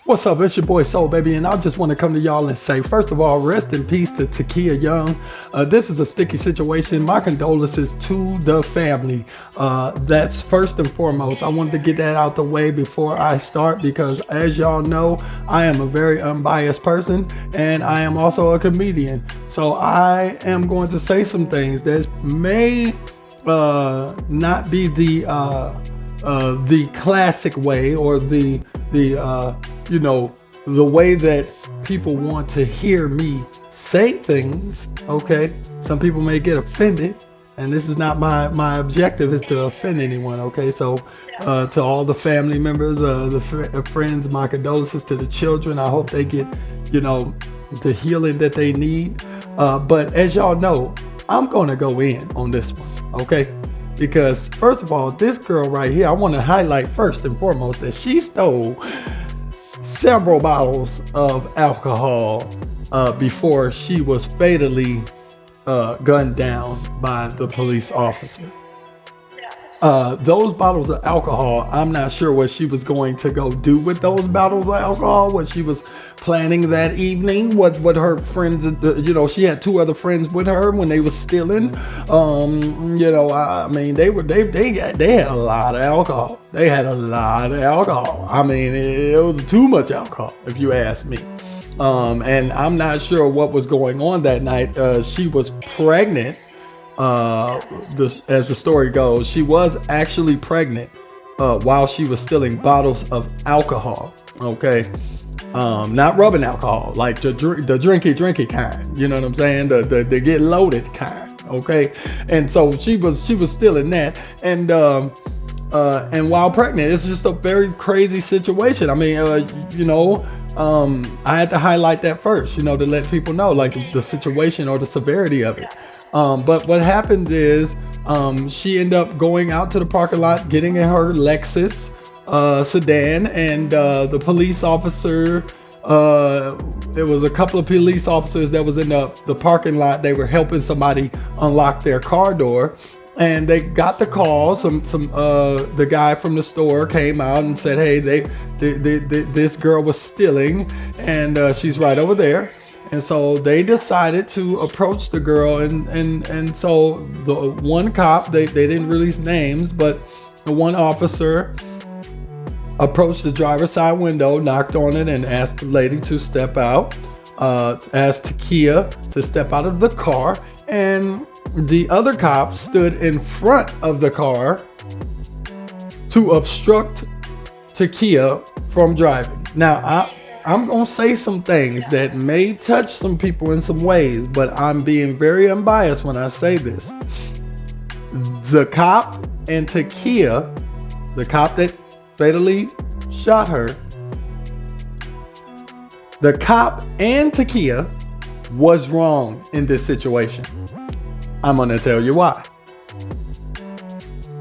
What's up? It's your boy Soul Baby, and I just want to come to y'all and say, first of all, rest in peace to Takia Young. This is a sticky situation. My condolences to the family. That's first and foremost. I wanted to get that out the way before I start because, as y'all know, I am a very unbiased person, and I am also a comedian. So I am going to say some things that may not be the classic way or the way that people want to hear me say things. Okay, some people may get offended, and this is not my objective is to offend anyone. Okay, so to all the family members, the friends, my condolences to the children. I hope they get the healing that they need. But as y'all know, I'm gonna go in on this one. Okay. Because first of all, this girl right here, I want to highlight first and foremost that she stole several bottles of alcohol before she was fatally gunned down by the police officer. Those bottles of alcohol, I'm not sure what she was going to go do with those bottles of alcohol, what she was planning that evening, what her friends, she had two other friends with her when they was stealing. I mean, they had a lot of alcohol. They had a lot of alcohol. I mean, it was too much alcohol, if you ask me. And I'm not sure what was going on that night. She was pregnant. As the story goes, she was actually pregnant while she was stealing bottles of alcohol. Okay, not rubbing alcohol, like the drinky kind. You know what I'm saying? The get loaded kind. Okay, and so she was stealing that, and while pregnant, it's just a very crazy situation. I mean, I had to highlight that first, to let people know like the situation or the severity of it. But what happened is she ended up going out to the parking lot, getting in her Lexus sedan, and the police officer, there was a couple of police officers that was in the parking lot. They were helping somebody unlock their car door, and they got the call. The guy from the store came out and said, hey, this girl was stealing, and she's right over there. And so they decided to approach the girl, and so the one cop, they didn't release names, but the one officer approached the driver's side window, knocked on it, and asked the lady to step out, asked Takia to step out of the car, and the other cop stood in front of the car to obstruct Takia from driving. Now, I'm going to say some things that may touch some people in some ways, but I'm being very unbiased when I say this. The cop and Takia, the cop that fatally shot her, the cop and Takia was wrong in this situation. I'm going to tell you why.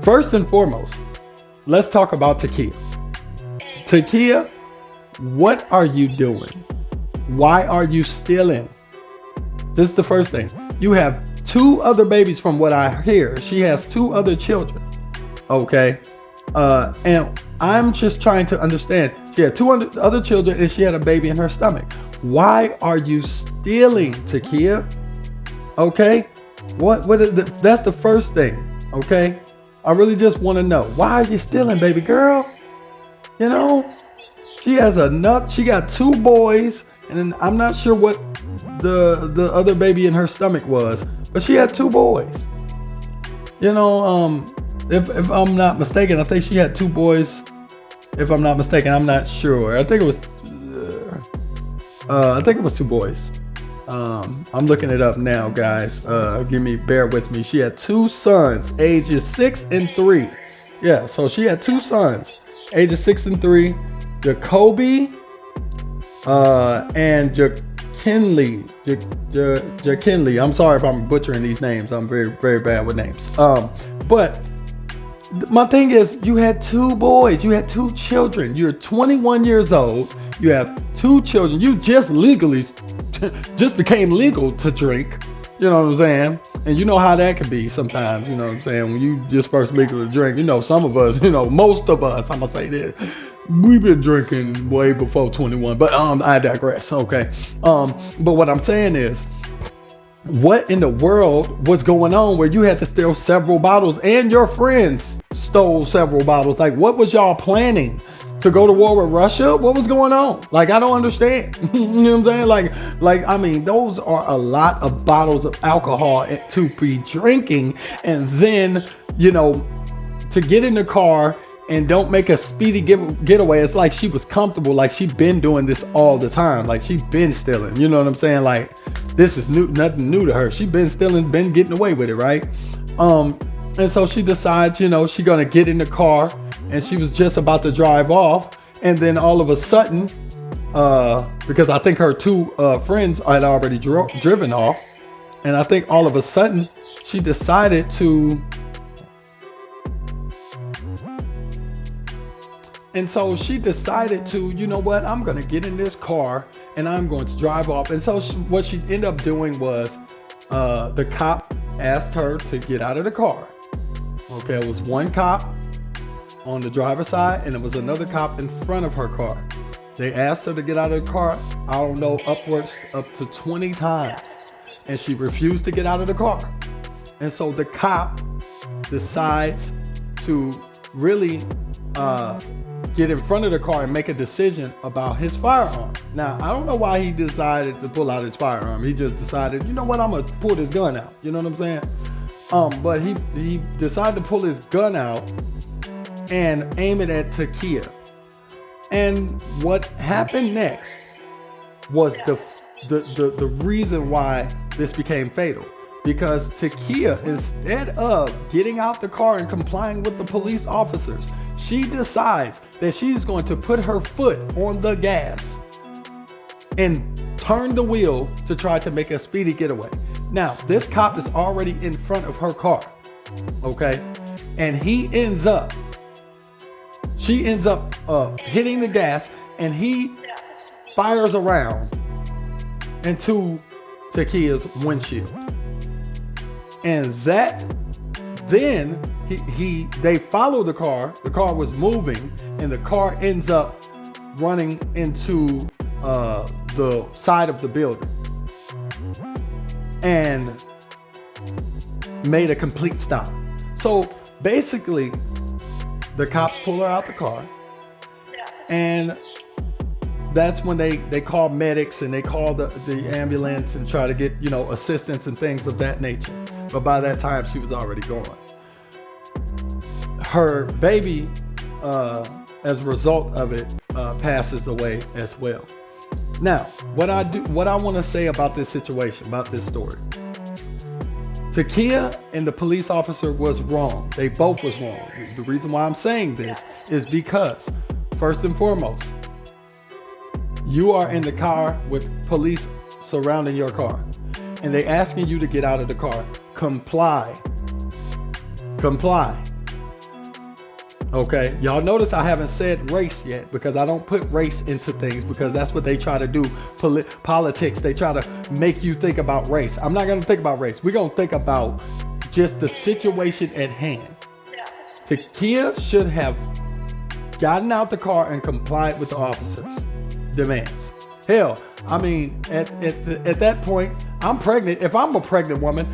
First and foremost, let's talk about Takia. Takia, what are you doing? Why are you stealing? This is the first thing. You have two other babies from what I hear. She has two other children. Okay. And I'm just trying to understand. She had two other children and she had a baby in her stomach. Why are you stealing, Takia? Okay. What is that's the first thing. Okay. I really just want to know. Why are you stealing, baby girl? She has she got two boys, and I'm not sure what the other baby in her stomach was, but she had two boys. If I'm not mistaken, I think she had two boys. If I'm not mistaken, I'm not sure. I think it was two boys. I'm looking it up now, guys. Bear with me. She had two sons, ages 6 and 3. Yeah, so she had two sons, ages 6 and 3. Jacoby and Jakinley. I'm sorry if I'm butchering these names. I'm very, very bad with names. But my thing is, you had two boys. You had two children. You're 21 years old. You have two children. You just became legal to drink. You know what I'm saying? And you know how that can be sometimes. You know what I'm saying? When you just first legal to drink, some of us, most of us, I'm going to say this. we've been drinking way before 21, but I digress. Okay. But what I'm saying is, what in the world was going on where you had to steal several bottles and your friends stole several bottles? Like, what was y'all planning? To go to war with Russia? What was going on? Like, I don't understand. You know what I'm saying? Like, I mean, those are a lot of bottles of alcohol to be drinking, and then, you know, to get in the car and don't make a speedy getaway. It's like she was comfortable, like she been doing this all the time, like she been stealing. You know what I'm saying? Like, this is nothing new to her. She been stealing, been getting away with it, right? And so she decides, you know, she gonna get in the car, and she was just about to drive off, and then all of a sudden, because I think her two friends had already driven off, and I think all of a sudden she decided to. And so she decided to, you know what, I'm going to get in this car and I'm going to drive off. And so what she ended up doing was the cop asked her to get out of the car. Okay, it was one cop on the driver's side and it was another cop in front of her car. They asked her to get out of the car, I don't know, upwards up to 20 times. And she refused to get out of the car. And so the cop decides to really get in front of the car and make a decision about his firearm. Now, I don't know why he decided to pull out his firearm. He just decided, you know what, I'm gonna pull this gun out. You know what I'm saying? But he decided to pull his gun out and aim it at Takia. And what happened next was the reason why this became fatal. Because Takia, instead of getting out the car and complying with the police officers, she decides that she's going to put her foot on the gas and turn the wheel to try to make a speedy getaway. Now, this cop is already in front of her car, okay? And she ends up hitting the gas, and he fires around into Takia's windshield. And then they follow the car. The car was moving, and the car ends up running into the side of the building and made a complete stop. So basically, the cops pull her out the car, and that's when they call medics and they call the ambulance and try to get, you know, assistance and things of that nature. But by that time, she was already gone. Her baby, as a result of it, passes away as well. Now, what I want to say about this situation, about this story. Takia and the police officer was wrong. They both was wrong. The reason why I'm saying this is because, first and foremost, you are in the car with police surrounding your car, and they asking you to get out of the car. Comply. Okay, y'all notice I haven't said race yet, because I don't put race into things, because that's what they try to do. Politics, they try to make you think about race. I'm not gonna think about race. We're gonna think about just the situation at hand. Takia should have gotten out the car and complied with the officers' demands. Hell, I mean, at that point, I'm pregnant. If I'm a pregnant woman,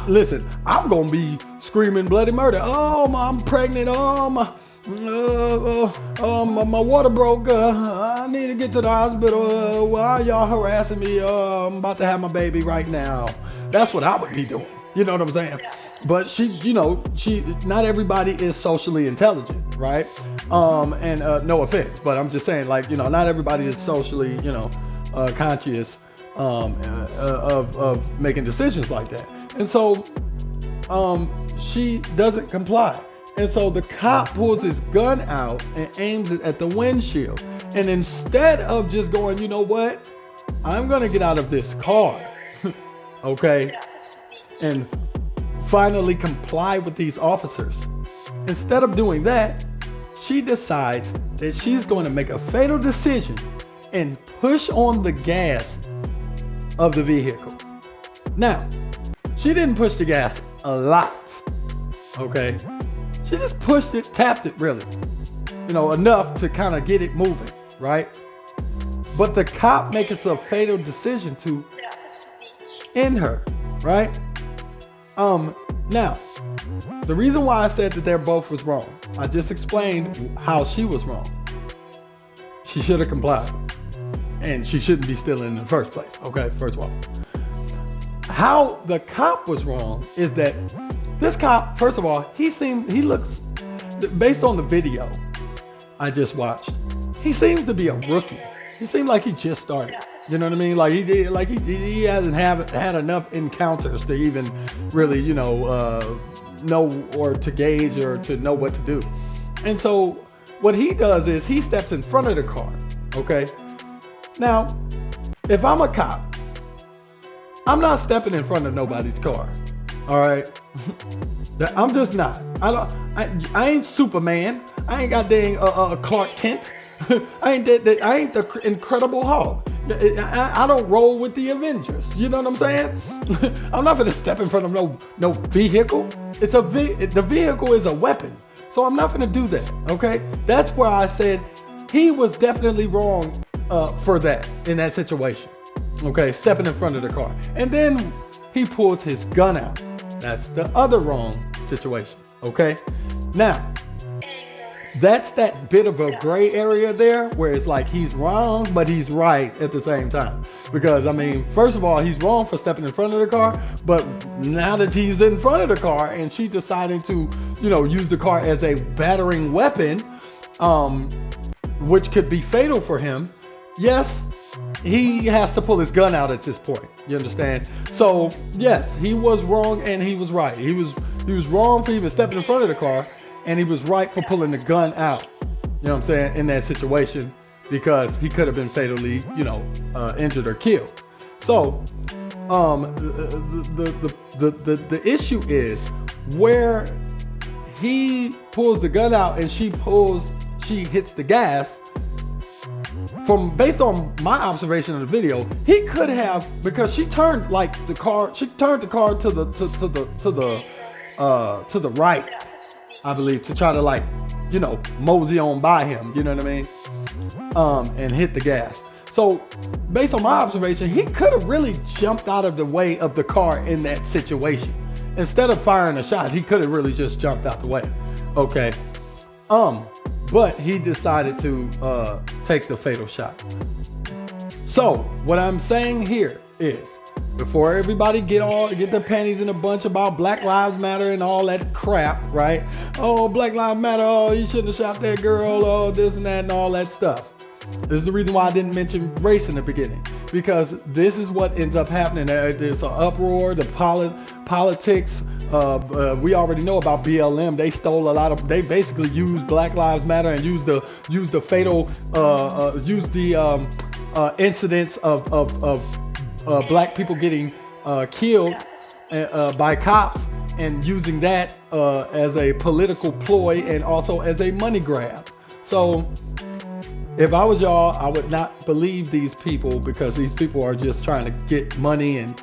listen, I'm gonna be screaming bloody murder. Oh, I'm pregnant. Oh, my water broke. I need to get to the hospital. Why are y'all harassing me? I'm about to have my baby right now. That's what I would be doing. You know what I'm saying? But not everybody is socially intelligent, right? And no offense, but I'm just saying, like, you know, not everybody is socially, you know, conscious of making decisions like that. And so she doesn't comply. And so the cop pulls his gun out and aims it at the windshield. And instead of just going, you know what, I'm going to get out of this car, okay, and finally comply with these officers. Instead of doing that, she decides that she's going to make a fatal decision and push on the gas of the vehicle. Now, she didn't push the gas a lot, okay? She just pushed it, tapped it really. enough to kind of get it moving, right? But the cop makes a fatal decision to end her, right? Now, the reason why I said that they're both was wrong, I just explained how she was wrong. She should have complied, and she shouldn't be stealing in the first place, okay? First of all. How the cop was wrong is that this cop, first of all, he looks, based on the video I just watched, he seems to be a rookie. He seemed like he just started. You know what I mean? Like he hasn't had enough encounters to even really, know or to gauge or to know what to do. And so what he does is he steps in front of the car. Okay. Now, if I'm a cop, I'm not stepping in front of nobody's car. All right. I'm just not. I ain't Superman. I ain't got dang Clark Kent. I ain't the Incredible Hulk. I don't roll with the Avengers. You know what I'm saying? I'm not gonna step in front of no vehicle. The vehicle is a weapon. So I'm not gonna do that. Okay? That's where I said he was definitely wrong for that in that situation. Okay, stepping in front of the car. And then he pulls his gun out. That's the other wrong situation. Okay? Now, that's that bit of a gray area there where it's like he's wrong, but he's right at the same time. Because, first of all, he's wrong for stepping in front of the car, but now that he's in front of the car and she decided to, use the car as a battering weapon, which could be fatal for him, yes, he has to pull his gun out at this point. You understand? So, yes, he was wrong and he was right. He was wrong for even stepping in front of the car, and he was right for pulling the gun out, you know what I'm saying, in that situation, because he could have been fatally, injured or killed. So, the issue is where he pulls the gun out and she hits the gas. Based on my observation of the video, he could have, because she turned the car to the right, I believe, to try to mosey on by him, you know what I mean? And hit the gas. So based on my observation, he could have really jumped out of the way of the car in that situation. Instead of firing a shot, he could have really just jumped out the way. Okay. But he decided to take the fatal shot. So what I'm saying here is, before everybody get their panties in a bunch about Black Lives Matter and all that crap, right? Oh, Black Lives Matter. Oh, you shouldn't have shot that girl. Oh, this and that and all that stuff. This is the reason why I didn't mention race in the beginning, because this is what ends up happening. There's an uproar, the politics. We already know about BLM. They stole they basically used Black Lives Matter and used the incidents of black people getting killed by cops, and using that as a political ploy and also as a money grab. So if I was y'all, I would not believe these people, because these people are just trying to get money and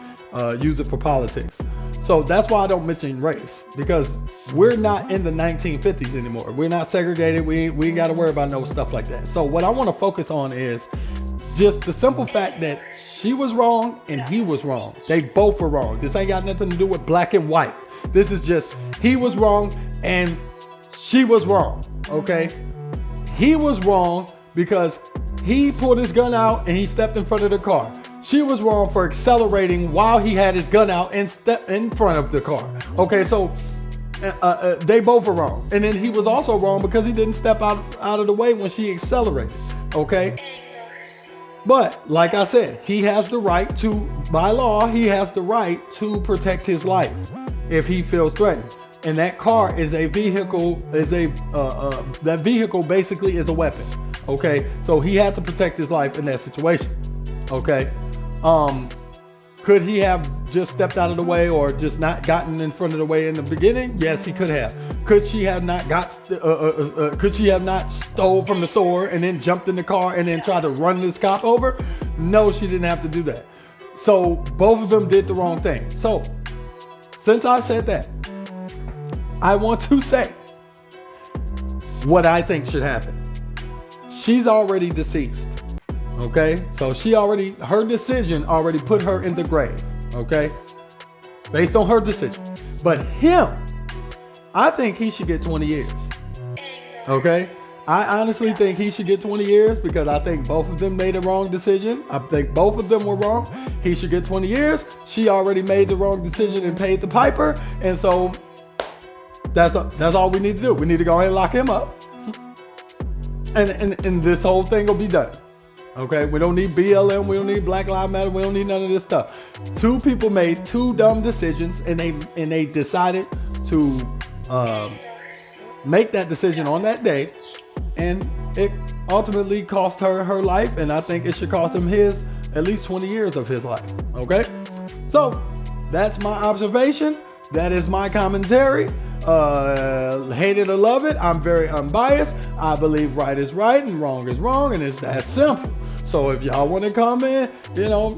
use it for politics. So that's why I don't mention race, because we're not in the 1950s anymore. We're not segregated. We ain't got to worry about no stuff like that. So what I want to focus on is just the simple fact that she was wrong and he was wrong. They both were wrong. This ain't got nothing to do with black and white. This is just, he was wrong and she was wrong. Okay? He was wrong because he pulled his gun out and he stepped in front of the car. She was wrong for accelerating while he had his gun out and stepped in front of the car. Okay, so they both were wrong. And then he was also wrong because he didn't step out of the way when she accelerated. Okay? But like I said, he has the right to, by law, he has the right to protect his life if he feels threatened. And that car is a vehicle, that vehicle basically is a weapon. Okay, so he had to protect his life in that situation. Okay, could he have just stepped out of the way or just not gotten in front of the way in the beginning? Yes, he could have. Could she have not could she have not stole from the store and then jumped in the car and then tried to run this cop over? No, she didn't have to do that. So both of them did the wrong thing. So since I said that, I want to say what I think should happen. She's already deceased. Okay? So her decision already put her in the grave. Okay? Based on her decision. But him, I think he should get 20 years. Okay? I honestly think he should get 20 years because I think both of them made a wrong decision. I think both of them were wrong. He should get 20 years. She already made the wrong decision and paid the piper. And so that's all we need to do. We need to go ahead and lock him up. And this whole thing will be done. Okay? We don't need BLM. We don't need Black Lives Matter. We don't need none of this stuff. Two people made two dumb decisions and they decided to make that decision on that day. And it ultimately cost her life, and I think it should cost him at least 20 years of his life. Okay? So that's my observation. That is my commentary. Hate it or love it, I'm very unbiased. I believe right is right and wrong is wrong, and it's that simple. So if y'all want to come in, y'all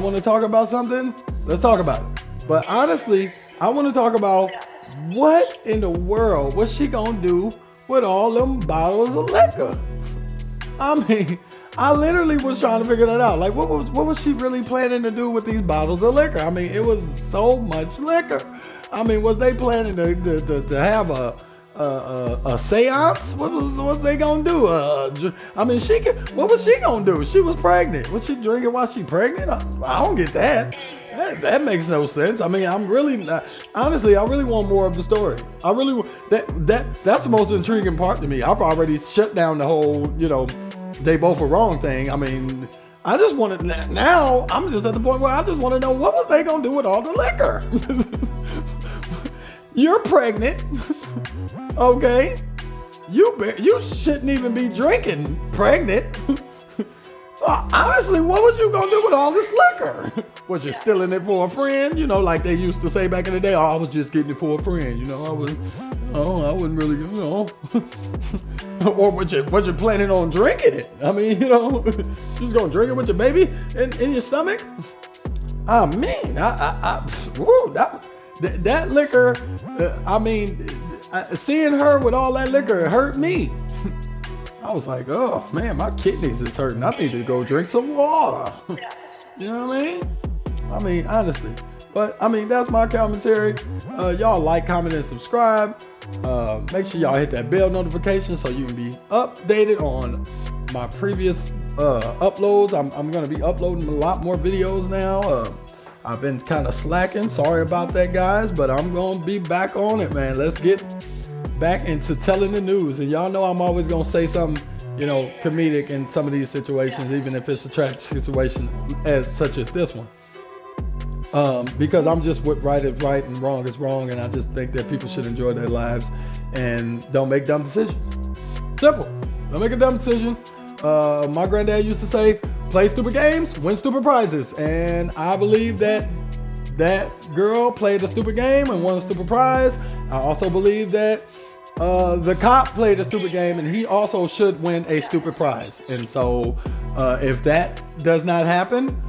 want to talk about something, let's talk about it. But honestly, I want to talk about what in the world was she gonna do with all them bottles of liquor? I mean, I literally was trying to figure that out. Like, what was she really planning to do with these bottles of liquor? I mean, it was so much liquor. I mean, was they planning to have a seance? What was they gonna do? I mean, what was she gonna do? She was pregnant. Was she drinking while she pregnant? I don't get that. That makes no sense. I mean, honestly, I really want more of the story. I really that's the most intriguing part to me. I've already shut down the whole, they both were wrong thing. I mean, I just want to, now I'm just at the point where I just want to know what was they going to do with all the liquor? You're pregnant. Okay. You shouldn't even be drinking pregnant. Honestly, what was you going to do with all this liquor? Was you stealing it for a friend? Like they used to say back in the day, I was just getting it for a friend. I wouldn't really, or was you planning on drinking it? I mean, you just going to drink it with your baby in your stomach? I mean, that liquor, seeing her with all that liquor hurt me. I was like, oh man, my kidneys is hurting. I need to go drink some water. You know what I mean? I mean, honestly. But I mean, that's my commentary. Y'all like, comment, and subscribe. Make sure y'all hit that bell notification so you can be updated on my previous uploads. I'm going to be uploading a lot more videos now. I've been kind of slacking. Sorry about that, guys, but I'm going to be back on it, man. Let's get back into telling the news. And y'all know I'm always going to say something, comedic in some of these situations, even if it's a tragic situation such as this one. Because I'm just what right is right and wrong is wrong. And I just think that people should enjoy their lives and don't make dumb decisions. Simple. Don't make a dumb decision. My granddad used to say, play stupid games, win stupid prizes. And I believe that girl played a stupid game and won a stupid prize. I also believe that the cop played a stupid game and he also should win a stupid prize. And so if that does not happen,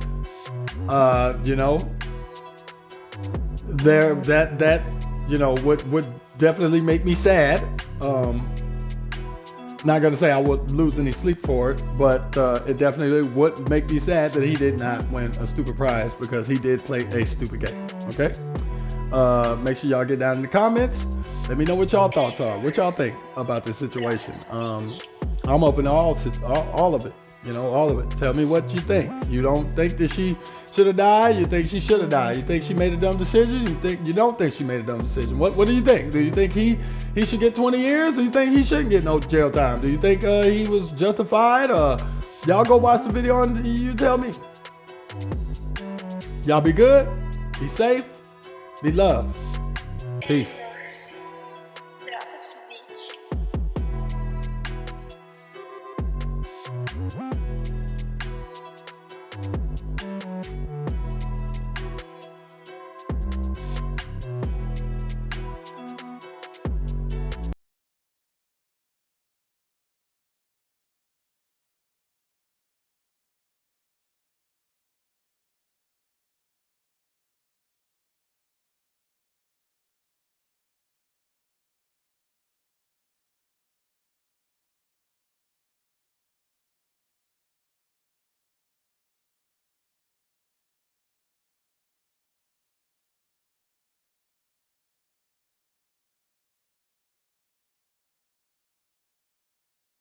would definitely make me sad. Not gonna say I would lose any sleep for it, but it definitely would make me sad that he did not win a stupid prize because he did play a stupid game. Okay. Make sure y'all get down in the comments. Let me know what y'all thoughts are. What y'all think about this situation. I'm open to all of it. All of it. Tell me what you think. You don't think that she should have died? You think she should have died? You think she made a dumb decision? You don't think she made a dumb decision? What do you think? Do you think he should get 20 years? Do you think he shouldn't get no jail time? Do you think he was justified? Y'all go watch the video and you tell me. Y'all be good. Be safe. Be loved. Peace.